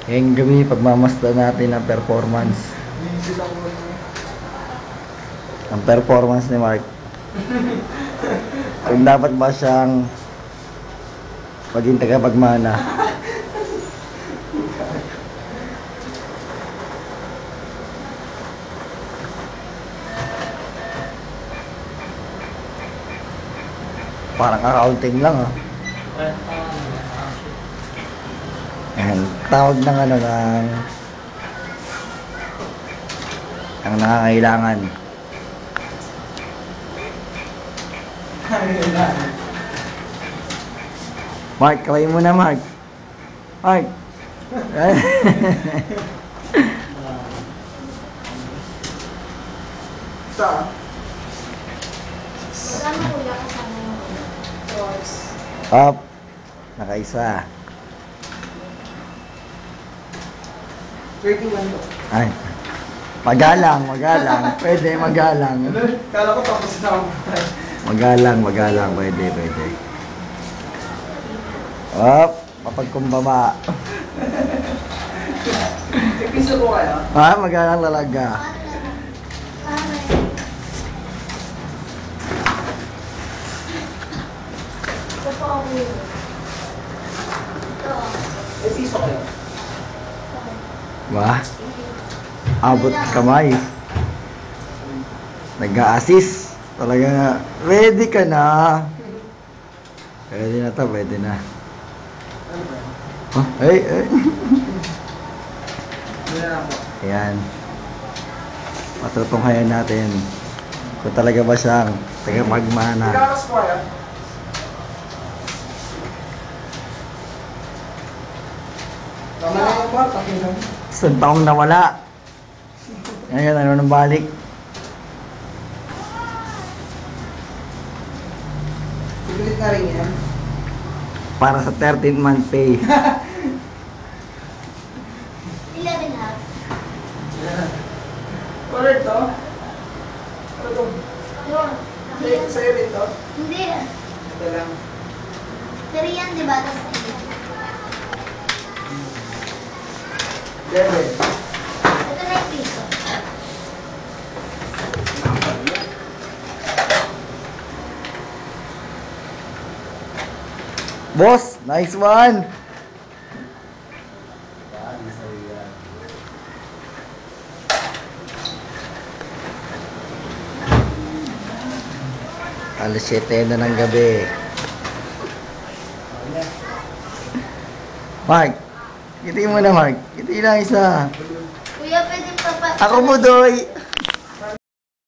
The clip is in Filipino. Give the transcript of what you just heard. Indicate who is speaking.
Speaker 1: Ngayong gabi, pagmamasdan natin ang performance. Ang performance ni Mark. Kung dapat ba siyang maging tagapagmana. Parang accounting lang ah. Ayan, tawag ng ano ng ang nangangailangan. Mark, kaway mo na Mark. Mark.
Speaker 2: Saan?
Speaker 3: Kasama kuya, kasama yung doors.
Speaker 1: Up. Nakaisa.
Speaker 2: 31 to.
Speaker 1: Ay. Magalang. Pwede, magalang.
Speaker 2: Kala ko tapos na ako.
Speaker 1: Magalang. Pwede. Up. Mapagkumbaba.
Speaker 2: Piso ko kaya?
Speaker 1: Ha? Magalang talaga.
Speaker 3: Ito po ako yun. Ito.
Speaker 2: Piso kayo?
Speaker 1: Ba? Abot kamay. Nag-a-assist. Talaga, ready ka na. Pwede na to, pwede na.
Speaker 2: Ano ba yan?
Speaker 1: Oh, ay.
Speaker 2: Hindi na ako.
Speaker 1: Ayan. Matutunghayan natin kung talaga ba siyang tagapagmana.
Speaker 2: Ikakas ko kaya? Tama na yung bar, takinan.
Speaker 1: Isang taong nawala. Ngayon, ano nang balik?
Speaker 2: Sigalit na rin yan.
Speaker 1: Para sa 13th-month pay.
Speaker 3: 11 half.
Speaker 2: Correct to? Ano to?
Speaker 3: Yun.
Speaker 2: Sa'yo rin to?
Speaker 3: Hindi.
Speaker 2: Ito lang.
Speaker 3: 3 yan, di ba? Tapos
Speaker 2: 11.
Speaker 3: ito na yung piso.
Speaker 1: Boss, nice one! Alas 7 na ng gabi. Mark, kitiin mo na Mark. Kitiin na isa.
Speaker 3: Kuya, pwede pa pa.
Speaker 1: Ako mo, Doy.